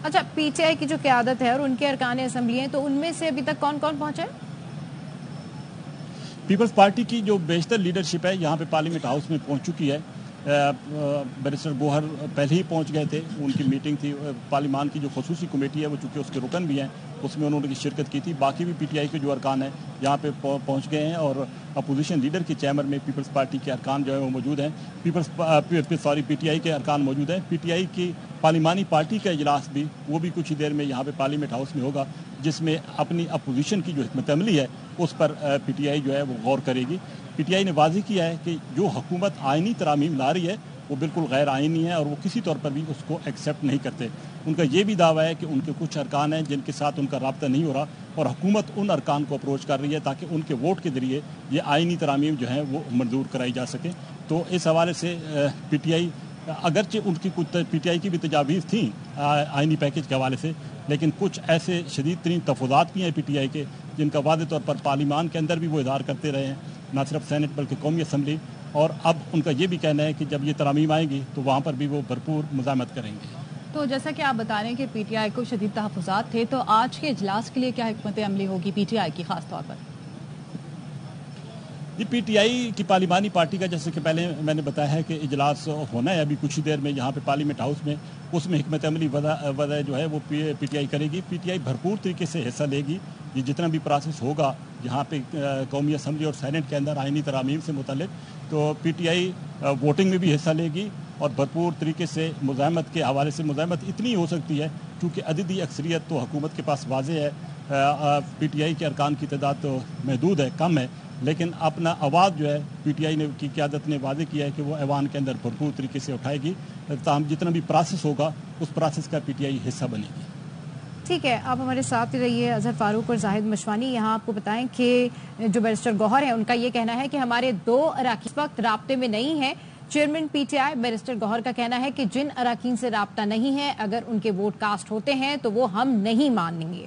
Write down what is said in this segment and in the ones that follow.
اچھا، پی ٹی آئی کی جو قیادت ہے اور ان کے ارکان اسمبلی ہیں، تو ان میں سے ابھی تک کون کون پہنچا ہے؟ پیپلز پارٹی کی جو بیشتر لیڈرشپ ہے یہاں پہ پارلیمنٹ ہاؤس میں پہنچ چکی ہے۔ بیرسٹر گوہر پہلے ہی پہنچ گئے تھے، ان کی میٹنگ تھی۔ پارلیمان کی جو خصوصی کمیٹی ہے وہ چونکہ اس کے رکن بھی ہیں، اس میں انہوں نے شرکت کی تھی۔ باقی بھی پی ٹی آئی کے جو ارکان ہیں یہاں پہ پہنچ گئے ہیں، اور اپوزیشن لیڈر کے چیمبر میں پیپلز پارٹی کے ارکان جو ہے وہ موجود ہیں۔ پی ٹی آئی کے ارکان موجود ہیں۔ پی ٹی آئی کی پارلیمانی پارٹی کا اجلاس بھی وہ بھی کچھ ہی دیر میں یہاں پہ پارلیمنٹ ہاؤس میں ہوگا، جس میں اپنی اپوزیشن کی جو حکمت عملی ہے اس پر پی ٹی آئی جو ہے وہ غور کرے گی۔ پی ٹی آئی نے واضح کیا ہے کہ جو حکومت آئینی ترامیم لا رہی ہے وہ بالکل غیر آئینی ہے، اور وہ کسی طور پر بھی اس کو ایکسیپٹ نہیں کرتے۔ ان کا یہ بھی دعویٰ ہے کہ ان کے کچھ ارکان ہیں جن کے ساتھ ان کا رابطہ نہیں ہو رہا، اور حکومت ان ارکان کو اپروچ کر رہی ہے تاکہ ان کے ووٹ کے ذریعے یہ آئینی ترامیم جو ہیں وہ منظور کرائی جا سکیں۔ تو اس حوالے سے پی ٹی آئی، اگرچہ ان کی کچھ پی ٹی آئی کی بھی تجاویز تھیں آئینی پیکج کے حوالے سے، لیکن کچھ ایسے شدید ترین تفوضات بھی ہیں پی ٹی آئی کے جن کا واضح طور پر پارلیمان کے اندر بھی وہ اظہار کرتے رہے ہیں، نہ صرف سینٹ بلکہ قومی اسمبلی، اور اب ان کا یہ بھی کہنا ہے کہ جب یہ ترامیم آئیں گی تو وہاں پر بھی وہ بھرپور مزاحمت کریں گے۔ تو جیسا کہ آپ بتا رہے ہیں کہ پی ٹی آئی کو شدید تحفظات تھے، تو آج کے اجلاس کے لیے کیا حکمت عملی ہوگی پی ٹی آئی کی خاص طور پر؟ جی، پی ٹی آئی کی پارلیمانی پارٹی کا جیسے کہ پہلے میں نے بتایا ہے کہ اجلاس ہونا ہے ابھی کچھ ہی دیر میں یہاں پہ پارلیمنٹ ہاؤس میں، اس میں حکمت عملی وضع جو ہے وہ پی ٹی آئی کرے گی۔ پی ٹی آئی بھرپور طریقے سے حصہ لے گی۔ یہ جتنا بھی پروسیس ہوگا یہاں پہ قومی اسمبلی اور سینٹ کے اندر آئینی ترامیم سے متعلق، تو پی ٹی آئی ووٹنگ میں بھی حصہ لے گی، اور بھرپور طریقے سے مزاحمت کے حوالے سے مزاحمت اتنی ہو سکتی ہے کیونکہ عددی اکثریت تو حکومت کے پاس واضح ہے۔ پی ٹی آئی کے ارکان کی تعداد تو محدود ہے، کم ہے، لیکن اپنا آواز جو ہے پی ٹی آئی کی قیادت نے واضح کیا ہے کہ وہ ایوان کے اندر بھرپور طریقے سے اٹھائے گی، تاہم جتنا بھی پروسیس ہوگا اس پروسیس کا پی ٹی آئی حصہ بنے گی۔ ٹھیک ہے، آپ ہمارے ساتھ ہی رہیے۔ اظہر فاروق اور زاہد مشوانی، یہاں آپ کو بتائیں کہ جو بیرسٹر گوہر ہیں ان کا یہ کہنا ہے کہ ہمارے 2 اراکین اس وقت رابطے میں نہیں ہیں۔ Chairman P T I barrister Gohar کا کہنا ہے کہ جن اراکین سے رابطہ نہیں ہے، اگر ان کے ووٹ کاسٹ ہوتے ہیں تو وہ ہم نہیں مانیں گے۔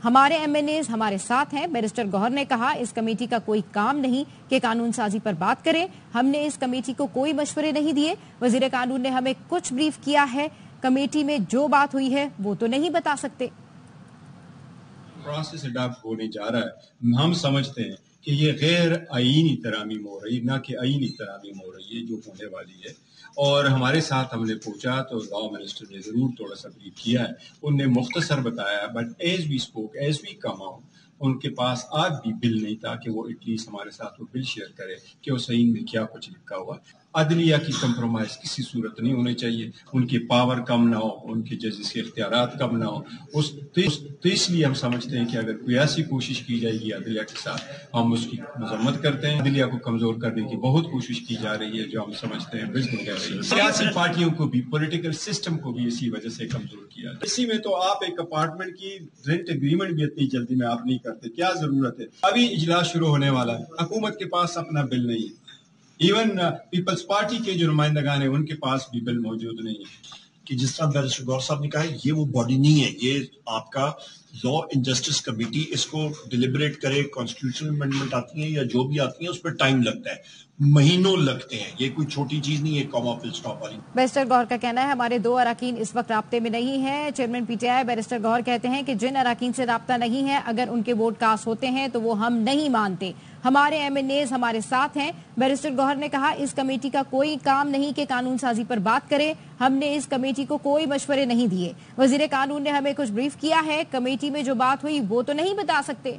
ہمارے ایم این ایز ہمارے ساتھ ہیں۔ بیرسٹر گوہر نے کہا اس کمیٹی کا کوئی کام نہیں کہ قانون سازی پر بات کریں، ہم نے اس کمیٹی کو کوئی مشورے نہیں دیے، وزیر قانون نے ہمیں کچھ بریف کیا ہے، کمیٹی میں جو بات ہوئی ہے وہ تو نہیں بتا سکتے۔ پروسیس اڈاپٹ ہونے جا رہا ہے، ہم سمجھتے ہیں کہ یہ غیر آئینی ترامیم ہو رہی، نہ کہ آئینی ترامیم ہو رہی ہے جو ہونے والی ہے، اور ہمارے ساتھ ہم نے پوچھا تو لا منسٹر نے ضرور تھوڑا سا بریف کیا ہے، ان نے مختصر بتایا، but as we spoke, as we come out, ان کے پاس آج بھی بل نہیں تھا کہ وہ ایٹ لیسٹ ہمارے ساتھ وہ بل شیئر کرے کہ اس آئین میں کیا کچھ لکھا ہوا۔ عدلیہ کی کمپرومائز کسی صورت نہیں ہونی چاہیے، ان کی پاور کم نہ ہو، ان کے ججز کے اختیارات کم نہ ہو، تو اس لیے ہم سمجھتے ہیں کہ اگر کوئی ایسی کوشش کی جائے گی عدلیہ کے ساتھ، ہم اس کی مذمت کرتے ہیں۔ عدلیہ کو کمزور کرنے کی بہت کوشش کی جا رہی ہے جو ہم سمجھتے ہیں بالکل کہہ رہی ہے۔ سیاسی پارٹیوں کو بھی، پولیٹیکل سسٹم کو بھی اسی وجہ سے کمزور کیا جائے۔ اسی میں تو آپ ایک اپارٹمنٹ کی رینٹ اگریمنٹ بھی اتنی جلدی میں آپ نہیں کرتے، کیا ضرورت ہے؟ ابھی اجلاس شروع ہونے والا ہے، حکومت کے پاس اپنا بل نہیں ہے، ایون پیپلز پارٹی کے جو نمائندگان ہیں ان کے پاس بھی بل موجود نہیں ہے۔ کہ جس طرح بیرسٹر گوہر صاحب نے کہا ہے، یہ وہ باڈی نہیں ہے، یہ آپ کا لا اینڈ جسٹس کمیٹی اس کو ڈیلیبریٹ کرے، کانسٹیٹیوشنل امینڈمنٹ آتی ہیں یا جو بھی آتی ہیں اس پہ ٹائم لگتا ہے، مہینوں لگتے ہیں، یہ کوئی چھوٹی چیز نہیں ہے کاما فل سٹاپ والی۔ بیرسٹر گوہر کا کہنا ہے ہمارے 2 اراکین اس وقت رابطے میں نہیں ہیں۔ Chairman P T I barrister Gohar کہتے ہیں کہ جن اراکین سے رابطہ نہیں ہے، اگر ان کے ووٹ کاسٹ ہوتے ہیں تو وہ ہم نہیں مانتے، ہمارے ایم این ایز ہمارے ساتھ ہیں۔ بیرسٹر گوہر نے کہا اس کمیٹی کا کوئی کام نہیں کہ قانون سازی پر بات کرے، ہم نے اس کمیٹی کو کوئی مشورے نہیں دیے، وزیر قانون نے ہمیں کچھ بریف کیا ہے، کمیٹی میں جو بات ہوئی وہ تو نہیں بتا سکتے۔